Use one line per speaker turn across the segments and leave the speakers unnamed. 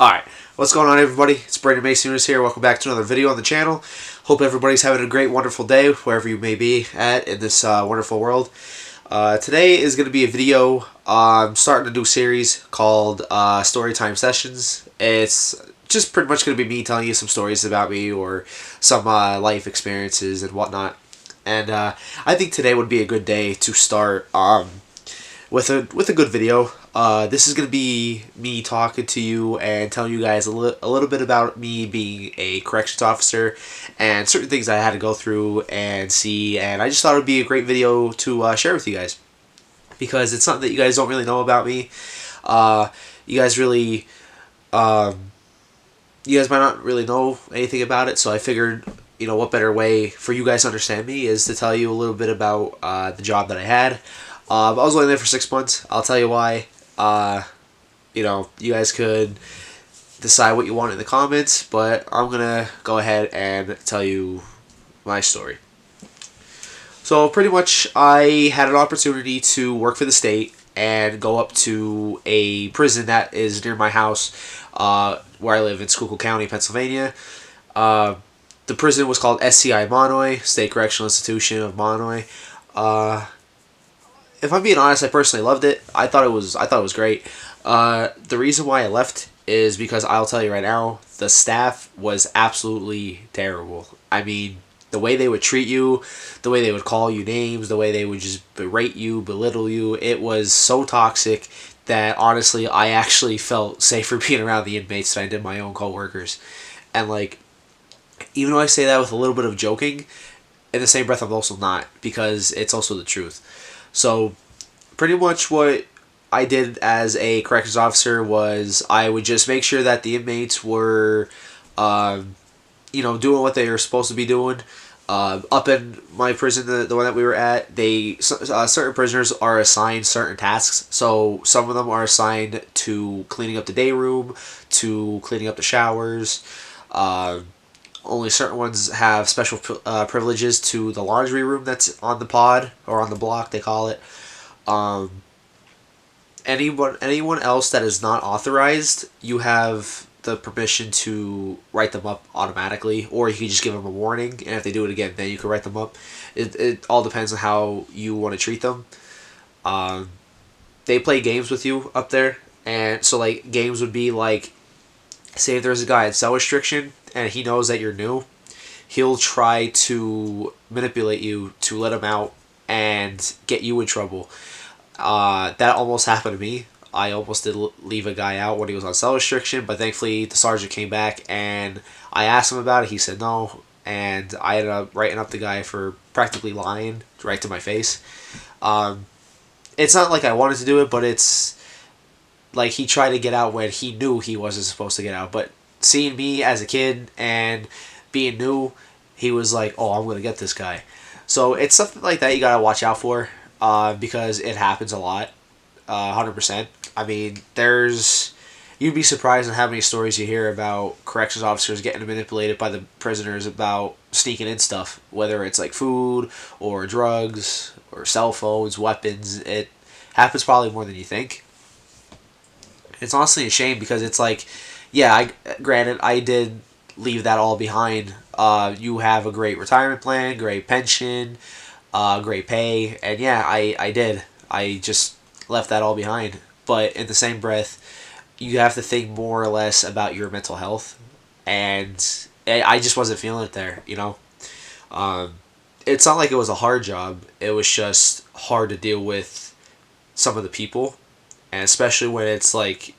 Alright, what's going on everybody? It's Brandon Mason here. Welcome back to another video on the channel. Hope everybody's having a great, wonderful day wherever you may be at in this wonderful world. Today is going to be a video. I'm starting a new series called Storytime Sessions. It's just pretty much going to be me telling you some stories about me or some life experiences and whatnot. And I think today would be a good day to start with a good video. This is going to be me talking to you and telling you guys a little bit about me being a corrections officer and certain things I had to go through and see. And I just thought it would be a great video to share with you guys because it's something that you guys don't really know about me. You guys really, you guys might not really know anything about it, so I figured, what better way for you guys to understand me is to tell you a little bit about the job that I had. I was only there for 6 months. I'll tell you why. You guys could decide what you want in the comments, but I'm gonna go ahead and tell you my story. So pretty much, I had an opportunity to work for the state and go up to a prison that is near my house, where I live in Schuylkill County, Pennsylvania. The prison was called SCI Monoy, State Correctional Institution of Monoy. If I'm being honest, I personally loved it. I thought it was great. The reason why I left is because I'll tell you right now, the staff was absolutely terrible. I mean, the way they would treat you, the way they would call you names, the way they would just berate you, belittle you, it was so toxic that honestly, I actually felt safer being around the inmates than I did my own coworkers. And even though I say that with a little bit of joking, in the same breath, I'm also not, because it's also the truth. So, pretty much what I did as a corrections officer was I would just make sure that the inmates were, doing what they were supposed to be doing. Up in my prison, the one that we were at, certain prisoners are assigned certain tasks. So some of them are assigned to cleaning up the day room, to cleaning up the showers. Only certain ones have special privileges to the laundry room that's on the pod or on the block, they call it. Anyone else that is not authorized, you have the permission to write them up automatically, or you can just give them a warning, and if they do it again, then you can write them up. It all depends on how you want to treat them. They play games with you up there, and so games would be like, say if there's a guy in cell restriction and he knows that you're new, he'll try to manipulate you to let him out and get you in trouble. That almost happened to me. I almost did leave a guy out when he was on cell restriction, but thankfully the sergeant came back and I asked him about it. He said no, and I ended up writing up the guy for practically lying right to my face. It's not like I wanted to do it, but it's like he tried to get out when he knew he wasn't supposed to get out. But seeing me as a kid and being new, he was like, "Oh, I'm gonna get this guy." So it's something like that you gotta watch out for, because it happens a lot, 100%. I mean, you'd be surprised at how many stories you hear about corrections officers getting manipulated by the prisoners about sneaking in stuff, whether it's like food or drugs or cell phones, weapons. It happens probably more than you think. It's honestly a shame because it's like, yeah, granted I did leave that all behind. You have a great retirement plan, great pension, great pay, and yeah, I did. I just left that all behind. But in the same breath, you have to think more or less about your mental health, and I just wasn't feeling it there. It's not like it was a hard job. It was just hard to deal with some of the people, and especially when it's like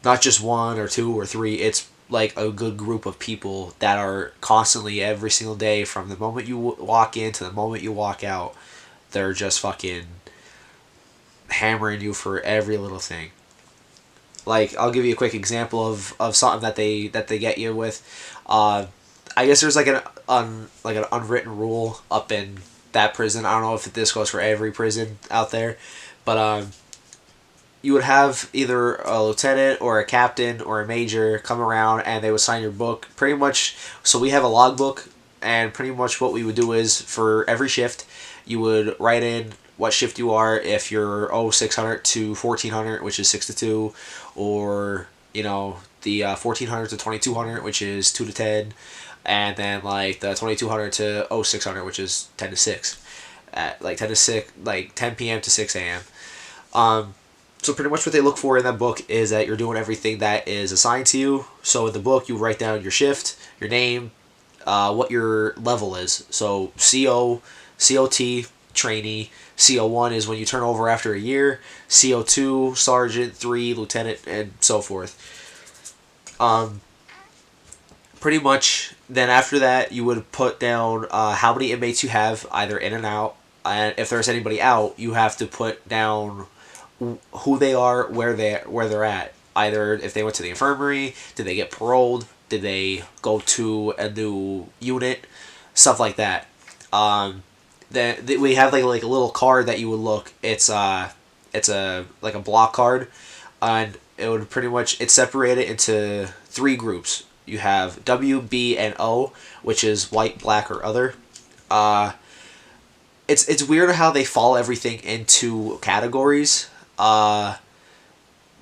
not just one or two or three. It's like a good group of people that are constantly every single day from the moment you walk in to the moment you walk out. They're just fucking hammering you for every little thing. Like, I'll give you a quick example of something that they get you with. I guess there's like an unwritten rule up in that prison. I don't know if this goes for every prison out there, but you would have either a lieutenant or a captain or a major come around and they would sign your book. Pretty much, so we have a logbook, and pretty much what we would do is for every shift, you would write in what shift you are, if you're 0600 to 1400, which is 6 to 2, or the 1400 to 2200, which is 2 to 10, and then like the 2200 to 0600, which is 10 to 6, at like 10 to 6, like 10 p.m. to 6 a.m. Um, so pretty much what they look for in that book is that you're doing everything that is assigned to you. So in the book, you write down your shift, your name, what your level is. So CO, COT, trainee. CO1 is when you turn over after a year. CO2, sergeant, 3, lieutenant, and so forth. Um, Pretty much, then after that, you would put down how many inmates you have, either in and out. And if there's anybody out, you have to put down who they are, where they're at. Either if they went to the infirmary, did they get paroled, did they go to a new unit, stuff like that. Um, then we have like a little card that you would look. It's a like a block card, and it would pretty much it's separated into three groups. You have W, B, and O, which is white, black, or other. Uh, it's weird how they fall everything into categories.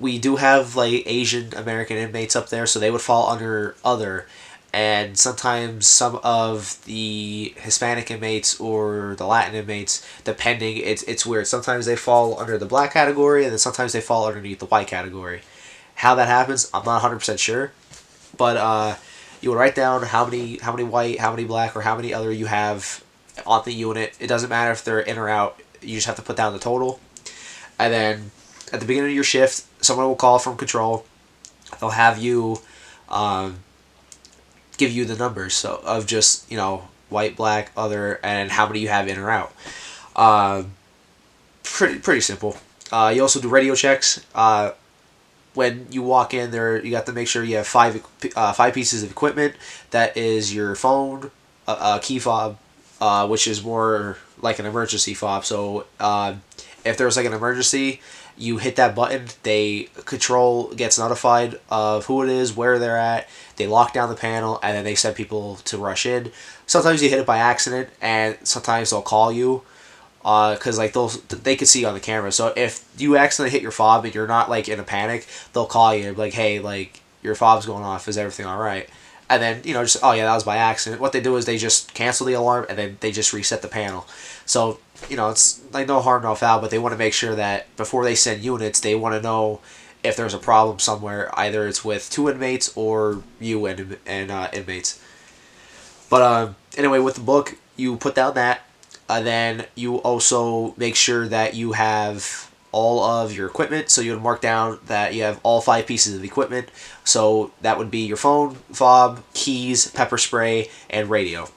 We do have like Asian American inmates up there, so they would fall under other, and sometimes some of the Hispanic inmates or the Latin inmates, depending, it's weird. Sometimes they fall under the black category, and then sometimes they fall underneath the white category. How that happens, I'm not 100% sure, but you would write down how many white, how many black, or how many other you have on the unit. It doesn't matter if they're in or out. You just have to put down the total, and then at the beginning of your shift, someone will call from control. They'll have you um, give you the numbers so of just white, black, other, and how many you have in or out. Um, pretty simple. You also do radio checks. When you walk in there, you got to make sure you have five pieces of equipment. That is your phone, a key fob, which is more like an emergency fob. So if there's like an emergency, you hit that button. They control gets notified of who it is, where they're at. They lock down the panel, and then they send people to rush in. Sometimes you hit it by accident, and sometimes they'll call you because like they could see on the camera. So if you accidentally hit your fob and you're not like in a panic, they'll call you and be like, "Hey, like your fob's going off. Is everything all right?" And then just oh yeah, that was by accident. What they do is they just cancel the alarm and then they just reset the panel. So it's like no harm, no foul. But they want to make sure that before they send units, they want to know if there's a problem somewhere. Either it's with two inmates or you and inmates. But anyway, with the book, you put down that. Then you also make sure that you have all of your equipment. So you would mark down that you have all five pieces of equipment. So that would be your phone, fob, keys, pepper spray, and radio.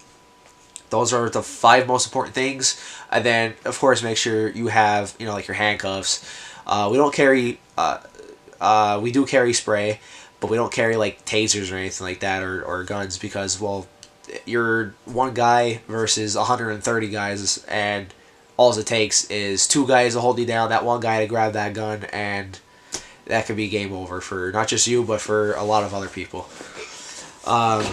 Those are the five most important things. And then, of course, make sure you have, like your handcuffs. We don't carry, we do carry spray, but we don't carry like tasers or anything like that or guns because, well, you're one guy versus 130 guys, and all it takes is two guys to hold you down, that one guy to grab that gun, and that could be game over for not just you, but for a lot of other people. Um,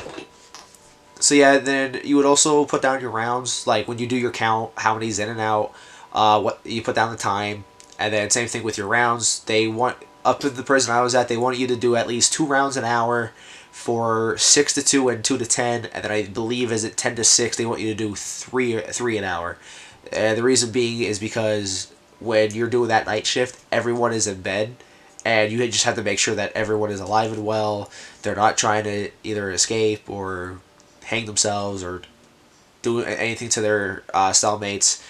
so yeah, then you would also put down your rounds, like when you do your count, how many's in and out, what you put down the time, and then same thing with your rounds. They want up to the prison I was at, they want you to do at least 2 rounds an hour for 6 to 2 and 2 to 10, and then I believe is it 10 to 6 they want you to do three an hour. And the reason being is because when you're doing that night shift, everyone is in bed, and you just have to make sure that everyone is alive and well. They're not trying to either escape or hang themselves or do anything to their cellmates,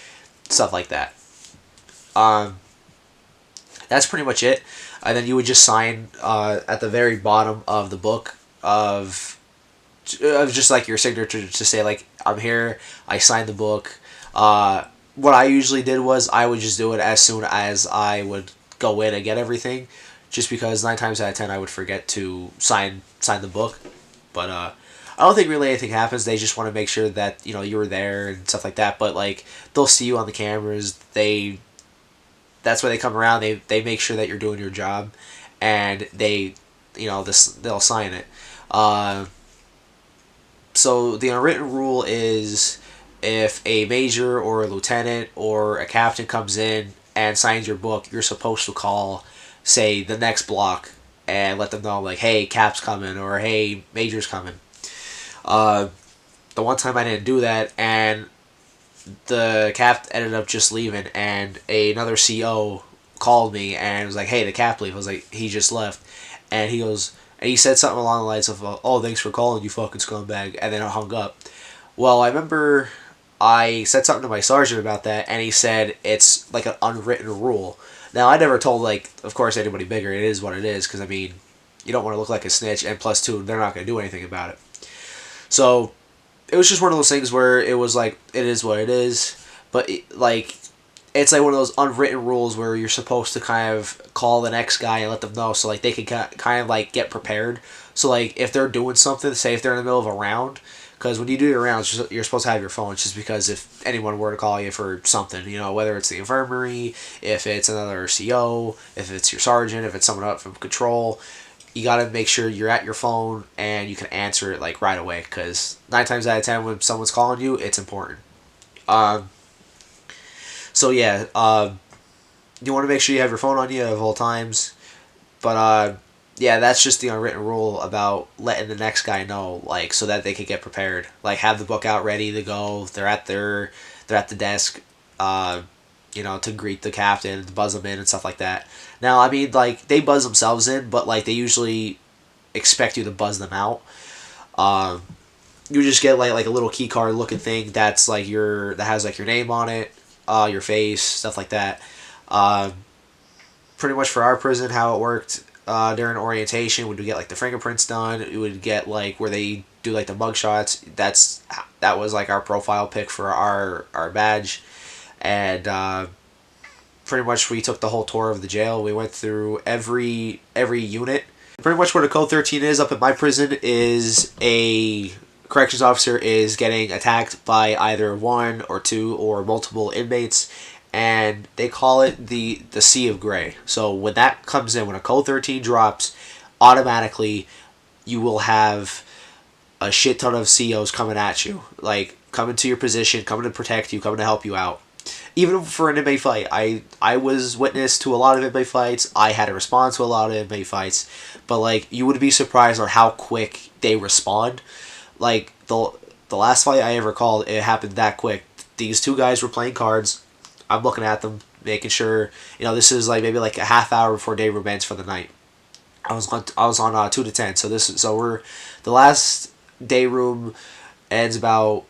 stuff like that. Um, that's pretty much it. And then you would just sign at the very bottom of the book of just like your signature to say like I'm here, I signed the book. What I usually did was I would just do it as soon as I would go in and get everything, just because 9 times out of 10 I would forget to sign the book. But I don't think really anything happens. They just want to make sure that you were there and stuff like that. But like they'll see you on the cameras. That's why they come around. They make sure that you're doing your job, and they'll sign it. Uh, so the unwritten rule is if a major or a lieutenant or a captain comes in and signs your book, you're supposed to call, say, the next block and let them know like, hey, Cap's coming or hey, Major's coming. Uh, the one time I didn't do that, and the Cap ended up just leaving, and another CO called me and was like, hey, the Cap leave. I was like, he just left, and he goes, and he said something along the lines of, oh, thanks for calling, you fucking scumbag, and then I hung up. Well, I remember I said something to my sergeant about that, and he said it's like an unwritten rule. Now, I never told, like, of course, anybody bigger. It is what it is, because, I mean, you don't want to look like a snitch, and plus, two, they're not going to do anything about it. So, it was just one of those things where it was like, it is what it is, but, like, it's like one of those unwritten rules where you're supposed to kind of call the next guy and let them know, so, like, they can kind of, like, get prepared. So, like, if they're doing something, say if they're in the middle of a round, because when you do your rounds, you're supposed to have your phone, just because if anyone were to call you for something, whether it's the infirmary, if it's another CO, if it's your sergeant, if it's someone up from control, you got to make sure you're at your phone and you can answer it like right away, because 9 times out of 10 when someone's calling you, it's important. Um, so yeah, you want to make sure you have your phone on you at all times. But yeah, that's just the unwritten rule about letting the next guy know, like, so that they can get prepared. Like, have the book out ready to go. They're at the desk, to greet the captain, to buzz them in and stuff like that. Now, I mean, like, they buzz themselves in, but like they usually expect you to buzz them out. Um, you just get like a little key card looking thing that's like that has like your name on it, your face, stuff like that. Um, Pretty much for our prison, how it worked during orientation, we would get like the fingerprints done. We would get like where they do like the mug shots. That was like our profile pic for our badge, and pretty much we took the whole tour of the jail. We went through every unit. Pretty much where the code 13 is up at my prison is a corrections officer is getting attacked by either one or two or multiple inmates, and they call it the Sea of Gray. So when that comes in, when a code 13 drops, automatically you will have a shit ton of COs coming at you, like coming to your position, coming to protect you, coming to help you out. Even for an inmate fight, I was witness to a lot of inmate fights. I had to respond to a lot of inmate fights, but like you would be surprised on how quick they respond. Like the last fight I ever called, it happened that quick. These two guys were playing cards. I'm looking at them, making sure this is like maybe like a half hour before day room ends for the night. I was on 2 to 10, so we're the last day room ends about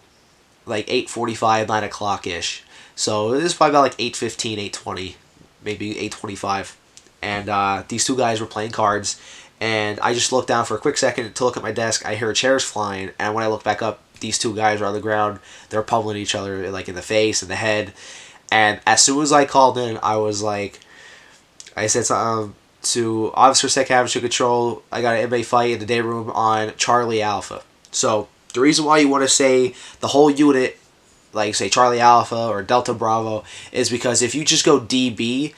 like 8:45, 9 o'clock ish. So this is probably about like 8:15, 8:20, maybe 8:25, and these two guys were playing cards, and I just looked down for a quick second to look at my desk. I hear chairs flying, and when I look back up, these two guys are on the ground. They're pummeling each other like in the face and the head. And as soon as I called in, I was like, I said something to Officer Psychiatric Control. I got an inmate fight in the day room on Charlie Alpha. So the reason why you want to say the whole unit, like say Charlie Alpha or Delta Bravo, is because if you just go DB,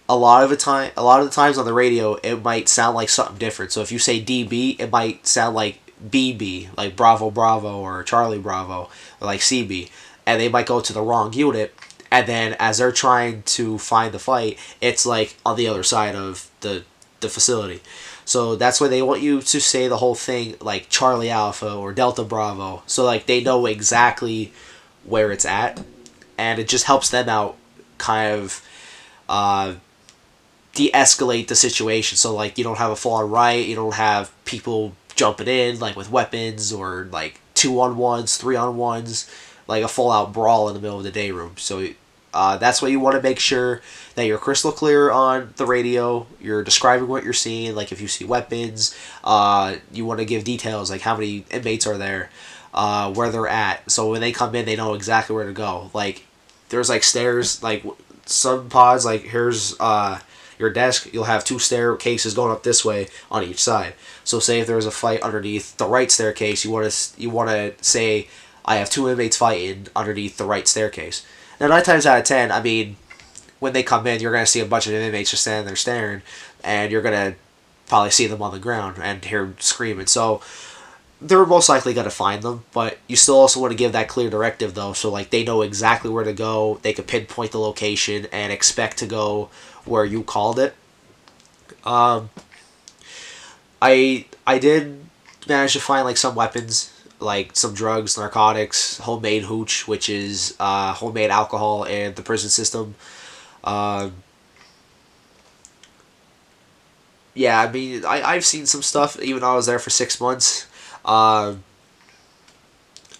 a lot of the times on the radio it might sound like something different. So if you say DB, it might sound like BB, like Bravo Bravo or Charlie Bravo, or like CB, and they might go to the wrong unit. And then as they're trying to find the fight, it's like on the other side of the facility. So that's why they want you to say the whole thing like Charlie Alpha or Delta Bravo. So like they know exactly where it's at. And it just helps them out kind of de-escalate the situation. So like you don't have a full-on riot. You don't have people jumping in like with weapons or like 2-on-1s, 3-on-1s. Like a full-out brawl in the middle of the day room. So that's why you want to make sure that you're crystal clear on the radio. You're describing what you're seeing. Like if you see weapons, you want to give details like how many inmates are there, where they're at. So when they come in, they know exactly where to go. Like there's like stairs. Like some pods, like here's your desk. You'll have 2 staircases going up this way on each side. So say if there's a fight underneath the right staircase, you want to say, I have 2 inmates fighting underneath the right staircase. Now, 9 times out of 10, I mean, when they come in, you're going to see a bunch of inmates just standing there staring, and you're going to probably see them on the ground and hear them screaming. So, they're most likely going to find them, but you still also want to give that clear directive, though, so, like, they know exactly where to go, they can pinpoint the location, and expect to go where you called it. I did manage to find like some weapons, like some drugs, narcotics, homemade hooch, which is homemade alcohol, and the prison system. Um, yeah, I mean, I've seen some stuff even though I was there for 6 months. Um,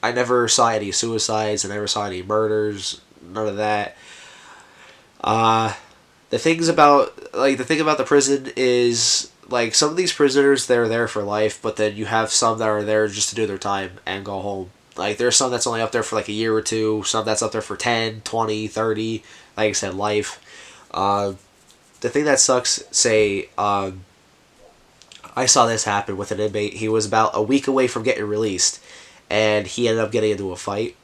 I never saw any suicides. I never saw any murders. None of that. Uh, the thing about the prison is like some of these prisoners they're there for life, but then you have some that are there just to do their time and go home. Like there's some that's only up there for like a year or two, some that's up there for 10, 20, 30. Like I said, life. Uh, the thing that sucks, say, I saw this happen with an inmate. He was about a week away from getting released, and he ended up getting into a fight.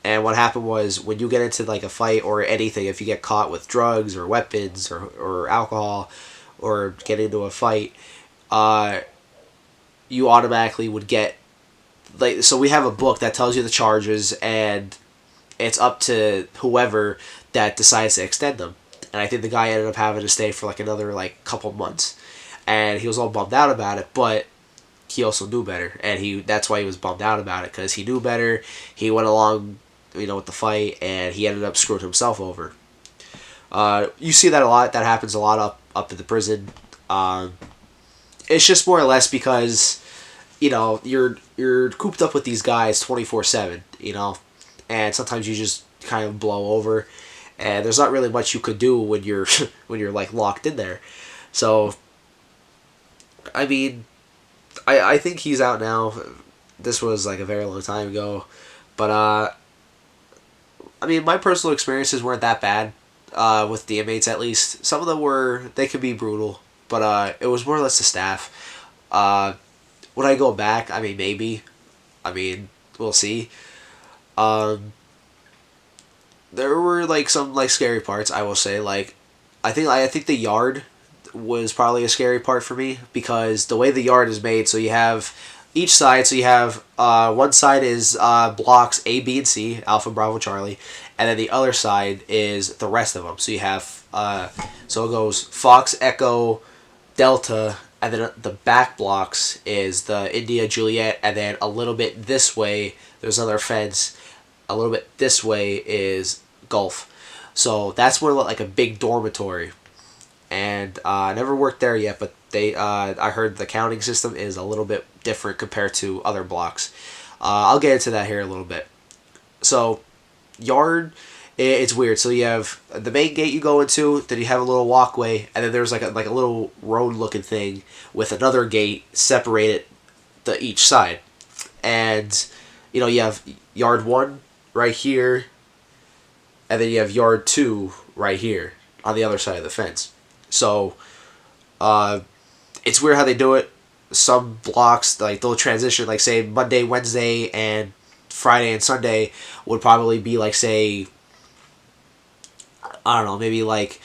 And what happened was when you get into like a fight or anything, if you get caught with drugs or weapons or alcohol or get into a fight, uh, you automatically would get like so we have a book that tells you the charges and it's up to whoever that decides to extend them. And I think the guy ended up having to stay for like another like couple months, and he was all bummed out about it. But he also knew better, and he that's why he was bummed out about it because he knew better. He went along, with the fight, and he ended up screwing himself over. You see that a lot. That happens a lot up at the prison. Um, it's just more or less because you're cooped up with these guys 24/7. And sometimes you just kind of blow over, and there's not really much you could do when you're when you're like locked in there. So, I mean, I think he's out now. This was like a very long time ago, but I mean, my personal experiences weren't that bad with the inmates. At least some of them were. They could be brutal, but it was more or less the staff. Uh, would I go back? I mean, maybe. I mean, we'll see. Um, there were like some like scary parts. I will say, like, I think the yard was probably a scary part for me because the way the yard is made, so you have each side, so you have one side is blocks A, B, and C, Alpha, Bravo, Charlie, and then the other side is the rest of them. So you have so it goes Fox, Echo, Delta, and then the back blocks is the India, Juliet, and then a little bit this way there's another fence. A little bit this way is Gulf. So that's more like a big dormitory, and I never worked there yet, but I heard the counting system is a little bit different compared to other blocks. I'll get into that here a little bit. So, yard, it's weird. So you have the main gate you go into, then you have a little walkway, and then there's like a little road looking thing with another gate separated the each side, and you have yard one right here, and then you have yard two right here on the other side of the fence. So, uh, it's weird how they do it. Some blocks like they'll transition, like say Monday, Wednesday, and Friday and Sunday would probably be like say I don't know, maybe like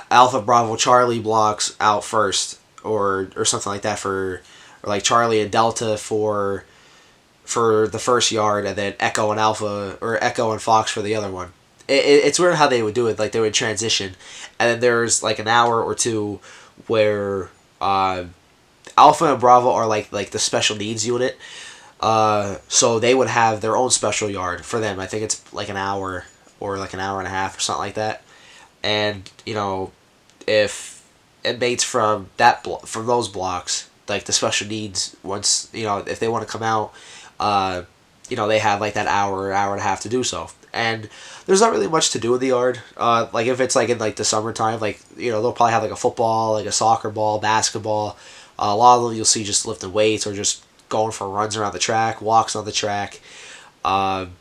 Alpha Bravo Charlie blocks out first, or something like that or like Charlie and Delta for the first yard, and then Echo and Alpha or Echo and Fox for the other one. It's weird how they would do it. Like they would transition, and then there's like an hour or two where Alpha and Bravo are like the special needs unit. So they would have their own special yard for them. I think it's like an hour or like an hour and a half or something like that. And if inmates from from those blocks, like the special needs, once if they want to come out, uh, they have like that hour and a half to do so. And there's not really much to do in the yard. Like if it's like in like the summertime, like they'll probably have like a football, like a soccer ball, basketball. A lot of them you'll see just lifting weights or just going for runs around the track, walks on the track. Um,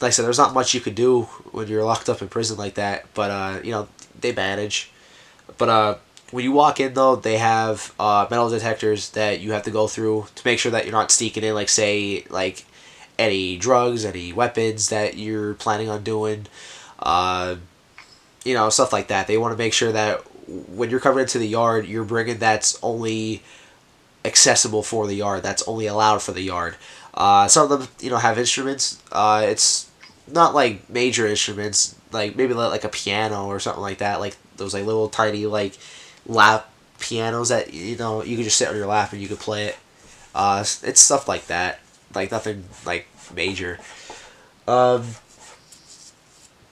like I said, there's not much you could do when you're locked up in prison like that. But they manage. But when you walk in though, they have metal detectors that you have to go through to make sure that you're not sneaking in, like say like any drugs, any weapons that you're planning on doing, uh, stuff like that. They want to make sure that when you're coming into the yard, you're bringing that's only accessible for the yard. That's only allowed for the yard. Some of them, have instruments. It's not like major instruments, like maybe like a piano or something like that. Like those like little tiny like pianos that you could just sit on your lap and you could play it. It's stuff like that, like nothing like major. Um,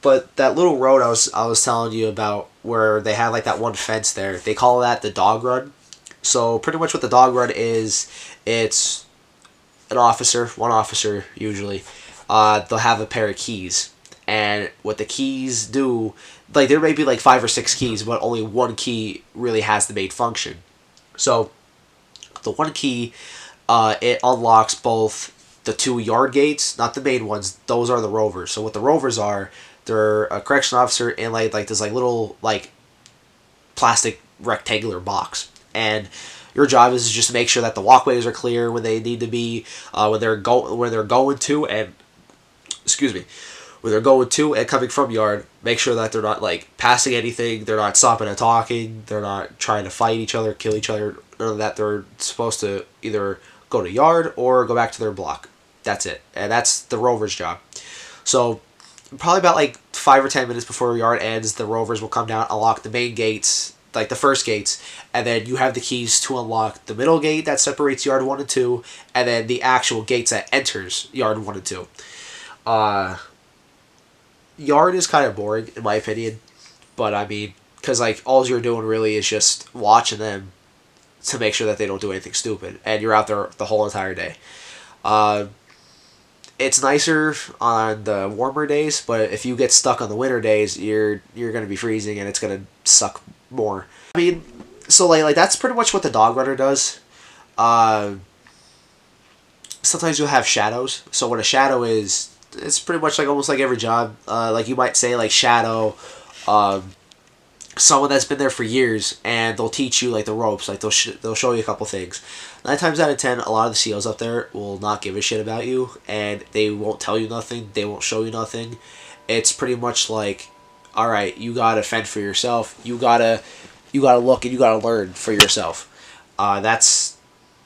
but that little road I was telling you about where they have like that one fence there, they call that the dog run. So pretty much what the dog run is, it's one officer usually. They'll have a pair of keys, and what the keys do, like there may be like five or six keys, but only one key really has the main function. So the one key, it unlocks both the two yard gates, not the main ones. Those are the rovers. So what the rovers are, they're a correction officer in like this like little like plastic rectangular box, and your job is just to make sure that the walkways are clear when they need to be, when they're going to and excuse me, when they're going to and coming from yard. Make sure that they're not like passing anything. They're not stopping and talking. They're not trying to fight each other, kill each other. None of that. They're supposed to either go to yard or go back to their block. That's it, and that's the rover's job. So probably about like 5 or 10 minutes before yard ends, the rovers will come down, unlock the main gates, like the first gates, and then you have the keys to unlock the middle gate that separates yard 1 and 2, and then the actual gates that enters yard 1 and 2. Uh, Yard is kind of boring in my opinion, but I mean, because like all you're doing really is just watching them to make sure that they don't do anything stupid, and you're out there the whole entire day. Uh, it's nicer on the warmer days, but if you get stuck on the winter days, you're gonna be freezing and it's gonna suck more. I mean, so like that's pretty much what the dog runner does. Uh, Sometimes you'll have shadows. So what a shadow is, it's pretty much like almost like every job. Like you might say like shadow, um, someone that's been there for years, and they'll teach you like the ropes. Like they'll show you a couple things. 9 times out of 10, a lot of the COs up there will not give a shit about you, and they won't tell you nothing. They won't show you nothing. It's pretty much like, all right, you gotta fend for yourself. You gotta look and you gotta learn for yourself. That's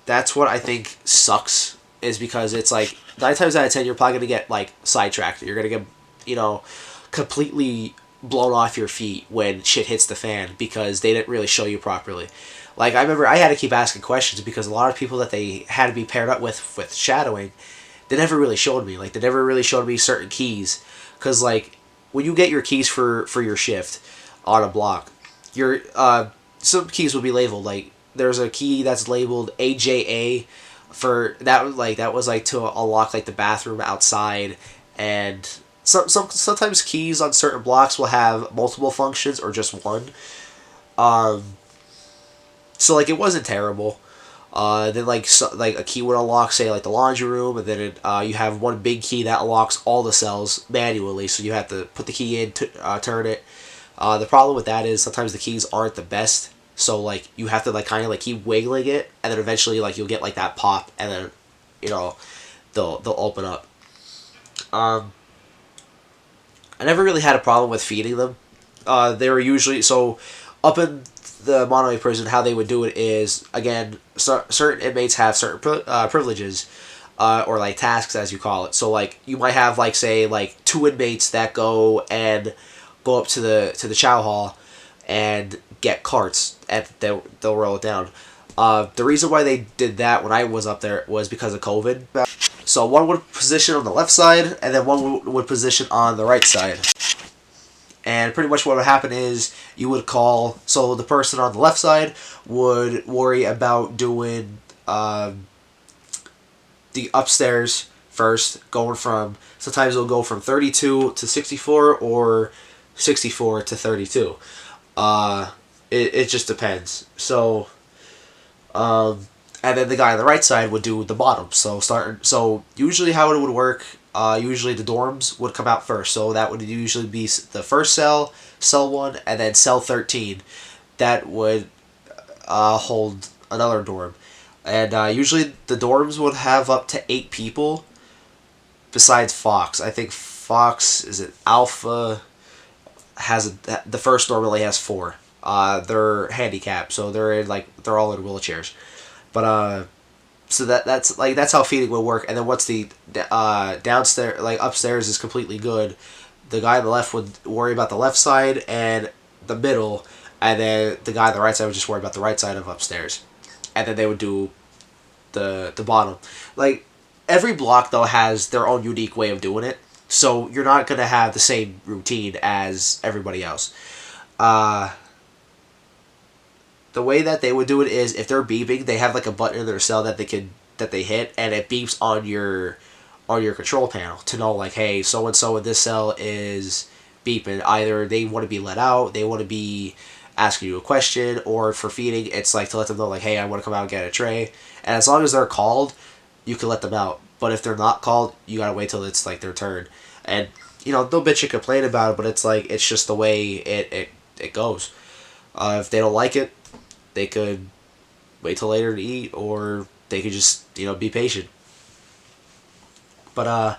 what I think sucks, is because it's like 9 times out of 10 you're probably gonna get like sidetracked. You're gonna get you know completely blown off your feet when shit hits the fan because they didn't really show you properly. Like I remember I had to keep asking questions because a lot of people that they had to be paired up with shadowing, they never really showed me. Like they never really showed me certain keys, because like when you get your keys for your shift on a block, your some keys will be labeled. Like there's a key that's labeled AJA for that. Like that was like to unlock like the bathroom outside, and sometimes keys on certain blocks will have multiple functions or just one. Um, so like it wasn't terrible. Then like a key would unlock, say like the laundry room, and then you have one big key that unlocks all the cells manually. So you have to put the key in to turn it. The problem with that is sometimes the keys aren't the best. So like you have to like kind of like keep wiggling it, and then eventually like you'll get like that pop, and then you know they'll open up. Um, I never really had a problem with feeding them. They were usually so up in the Monterey prison. How they would do it is, again, certain inmates have certain privileges, or like tasks as you call it. So like you might have like say like two inmates that go up to the chow hall and get carts, and they'll roll it down. The reason why they did that when I was up there was because of COVID. So one would position on the left side, and then one would position on the right side. And pretty much what would happen is you would call, so the person on the left side would worry about doing the upstairs first, going from, sometimes it'll go from 32 to 64 or 64 to 32. It just depends. So, and then the guy on the right side would do the bottom. So usually how it would work, usually the dorms would come out first. So that would usually be the first cell 1, and then cell 13. That would hold another dorm. And usually the dorms would have up to 8 people besides Fox. I think Fox, is it Alpha, the first dorm only has 4. They're handicapped, so they're all in wheelchairs. But so that's how feeding would work. And then once the downstairs, like upstairs, is completely good, the guy on the left would worry about the left side and the middle, and then the guy on the right side would just worry about the right side of upstairs, and then they would do the bottom. Like every block though has their own unique way of doing it, so you're not gonna have the same routine as everybody else. Uh, the way that they would do it is if they're beeping, they have like a button in their cell that they hit, and it beeps on your control panel to know like, hey, so and so in this cell is beeping. Either they want to be let out, they want to be asking you a question, or for feeding, it's like to let them know like, hey, I want to come out and get a tray. And as long as they're called, you can let them out. But if they're not called, you gotta wait till it's like their turn. And they'll bitch and complain about it, but it's like it's just the way it goes. If they don't like it, they could wait till later to eat, or they could just be patient. But I'm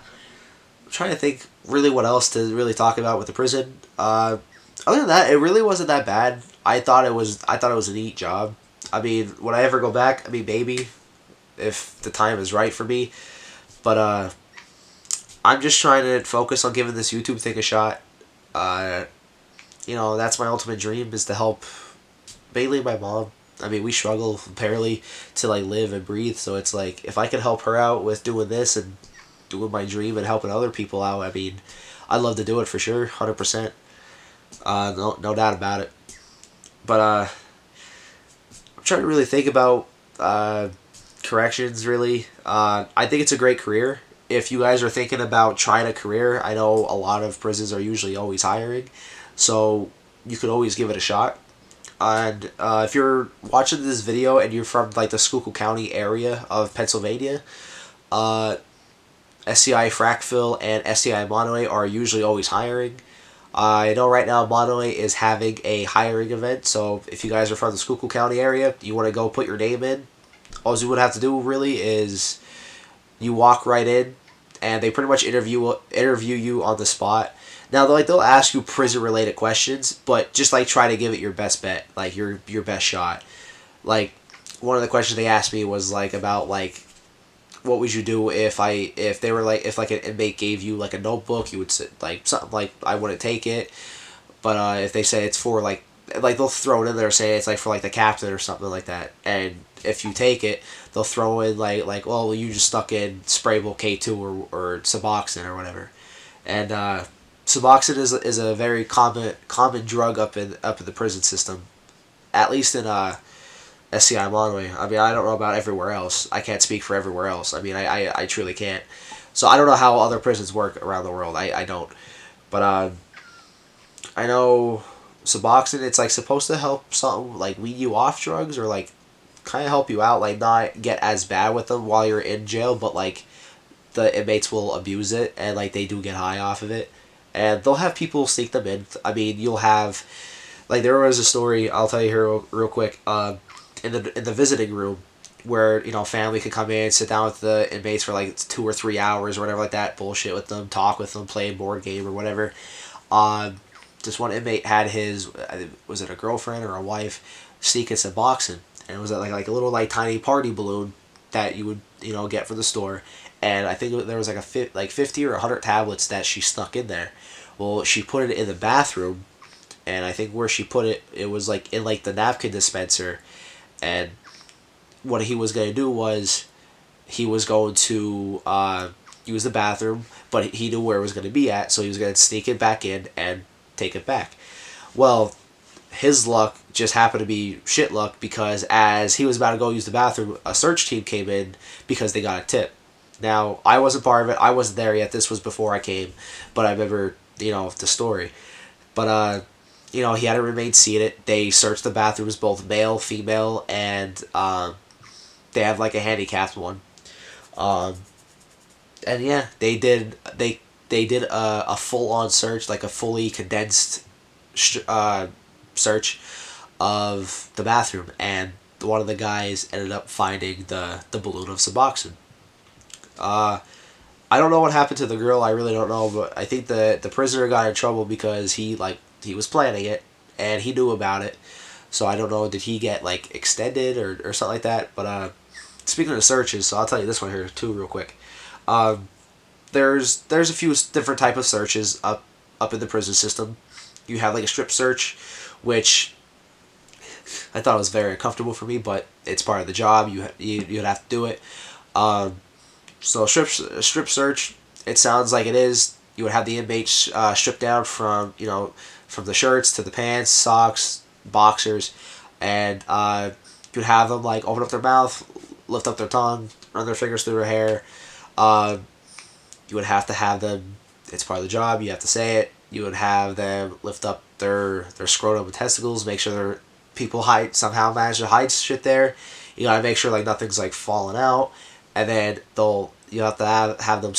trying to think really what else to really talk about with the prison. Other than that, it really wasn't that bad. I thought it was a neat job. I mean, would I ever go back? I mean, maybe if the time is right for me. But I'm just trying to focus on giving this YouTube thing a shot. Uh, that's my ultimate dream, is to help mainly my mom. I mean, we struggle barely to like live and breathe, so it's like if I can help her out with doing this and doing my dream and helping other people out, I mean, I'd love to do it for sure, 100%. No doubt about it. But I'm trying to really think about corrections. Really, I think it's a great career. If you guys are thinking about trying a career, I know a lot of prisons are usually always hiring, so you could always give it a shot. And if you're watching this video and you're from like the Schuylkill County area of Pennsylvania, uh, SCI Frackville and SCI Monterey are usually always hiring. I know right now Monterey is having a hiring event, so if you guys are from the Schuylkill County area, you want to go put your name in, all you would have to do really is you walk right in, and they pretty much interview you on the spot. Now they'll ask you prison related questions, but just like try to give it your best bet, like your best shot. Like one of the questions they asked me was like about like what would you do if they were like if like an inmate gave you like a notebook, you would sit like something like I wouldn't take it. But if they say it's for like they'll throw it in there saying it's like for like the captain or something like that, and if you take it, they'll throw in like well you just stuck in Sprayable K2 or Suboxone or whatever, and Suboxone is a very common drug up in the prison system, at least in SCI Monterey. I mean, I don't know about everywhere else. I can't speak for everywhere else. I mean, I truly can't. So I don't know how other prisons work around the world. I don't. But I know Suboxone, it's like supposed to help something like wean you off drugs or like kind of help you out, like not get as bad with them while you're in jail, but like the inmates will abuse it and like they do get high off of it. And they'll have people sneak them in. I mean, you'll have like there was a story I'll tell you here real quick. In the visiting room where family could come in, sit down with the inmates for like 2 or 3 hours or whatever like that, bullshit with them, talk with them, play a board game or whatever. Um, this one inmate had his was it a girlfriend or a wife sneaking some boxing, and it was like a little like tiny party balloon that you would get from the store, and I think there was like like 50 or 100 tablets that she snuck in there. Well, she put it in the bathroom, and I think where she put it, it was like in like the napkin dispenser, and what he was going to do was he was going to use the bathroom, but he knew where it was going to be at, so he was going to sneak it back in and take it back. Well, his luck just happened to be shit luck, because as he was about to go use the bathroom, a search team came in because they got a tip. Now, I wasn't part of it. I wasn't there yet. This was before I came, but I remember, the story. But, he hadn't remained seated. They searched the bathrooms, both male, female, and they have like a handicapped one. Um, and yeah, they did a full on search, like a fully condensed search of the bathroom, and one of the guys ended up finding the balloon of Suboxone. Uh, I don't know what happened to the girl. I really don't know, but I think the prisoner got in trouble because he was planning it and he knew about it. So I don't know, did he get like extended or something like that? But speaking of searches, so I'll tell you this one here too real quick. Um, there's a few different type of searches up in the prison system. You have like a strip search, which I thought it was very uncomfortable for me, but it's part of the job. You'd have to do it. Um, so strip search. It sounds like it is. You would have the inmates stripped down from from the shirts to the pants, socks, boxers, and you'd have them like open up their mouth, lift up their tongue, run their fingers through their hair. Uh, you would have to have them. It's part of the job. You have to say it. You would have them lift up their scrotum and testicles, make sure their people somehow manage to hide shit there. You gotta make sure like nothing's like falling out, and then you have to have them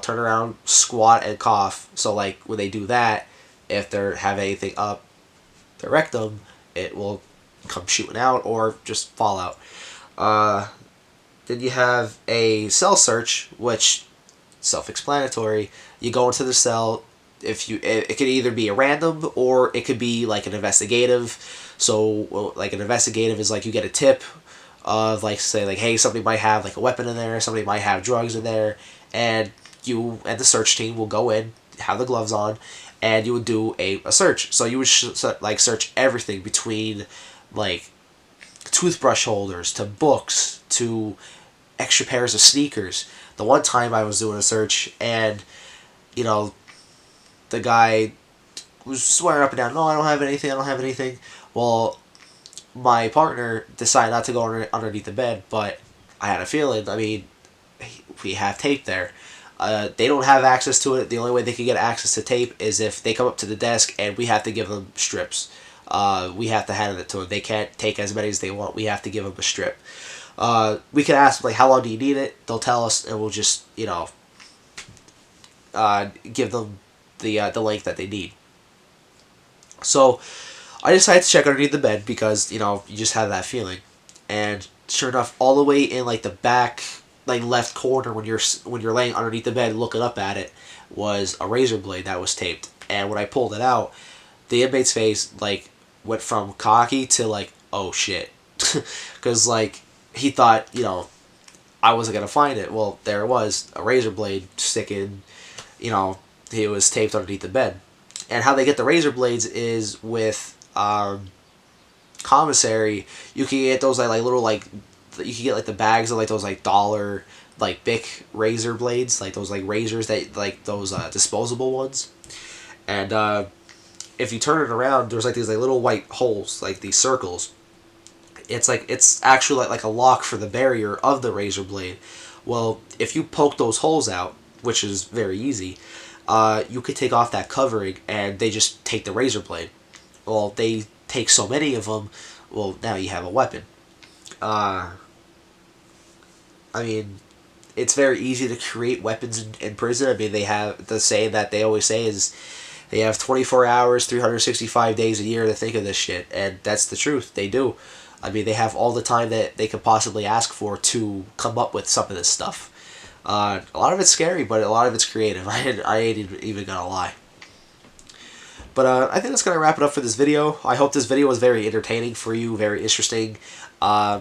turn around, squat, and cough. So like when they do that, if they have anything up their rectum, it will come shooting out or just fall out. Then you have a cell search, which self-explanatory. You go into the cell. If it could either be a random or it could be like an investigative. So like an investigative is like you get a tip of like say like hey, somebody might have like a weapon in there, somebody might have drugs in there, and you and the search team will go in, have the gloves on, and you would do a search. So you would like search everything between like toothbrush holders to books to extra pairs of sneakers. The one time I was doing a search and the guy was swearing up and down, no, I don't have anything, I don't have anything. Well, my partner decided not to go underneath the bed, but I had a feeling, I mean, we have tape there. They don't have access to it. The only way they can get access to tape is if they come up to the desk and we have to give them strips. We have to hand it to them. They can't take as many as they want. We have to give them a strip. We can ask like, how long do you need it? They'll tell us, and we'll just give them the length that they need. So I decided to check underneath the bed because you just have that feeling, and sure enough, all the way in like the back, like left corner when you're laying underneath the bed looking up at it, was a razor blade that was taped. And when I pulled it out, the inmate's face like went from cocky to like, oh shit, because like he thought I wasn't gonna find it. Well, there it was, a razor blade sticking. It was taped underneath the bed. And how they get the razor blades is with commissary. You can get those like little like you can get like the bags of like those like dollar like Bic razor blades, like those like razors that like those disposable ones. And if you turn it around, there's like these like little white holes, like these circles. It's actually like a lock for the barrier of the razor blade. Well, if you poke those holes out, which is very easy, you could take off that covering and they just take the razor blade. Well, they take so many of them, well, now you have a weapon. I mean, it's very easy to create weapons in prison. I mean, they have the saying that they always say is they have 24 hours, 365 days a year to think of this shit, and that's the truth. They do. I mean, they have all the time that they could possibly ask for to come up with some of this stuff. A lot of it's scary, but a lot of it's creative. I ain't even gonna lie. But I think that's gonna wrap it up for this video. I hope this video was very entertaining for you, very interesting. I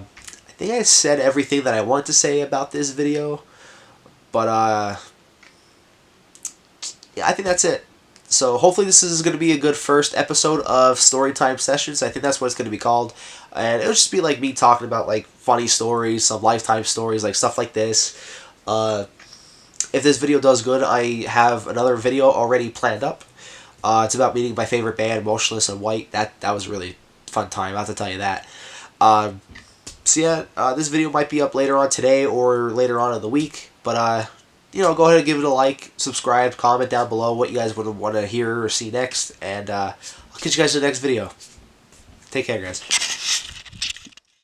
think I said everything that I wanted to say about this video, but yeah, I think that's it. So hopefully this is going to be a good first episode of Storytime Sessions. I think that's what it's going to be called. And it'll just be like me talking about like funny stories, some lifetime stories, like stuff like this. If this video does good, I have another video already planned up. It's about meeting my favorite band, Motionless in White. That was a really fun time, I have to tell you that. So yeah, this video might be up later on today or later on in the week. But go ahead and give it a like, subscribe, comment down below what you guys would want to hear or see next. And I'll catch you guys in the next video. Take care, guys.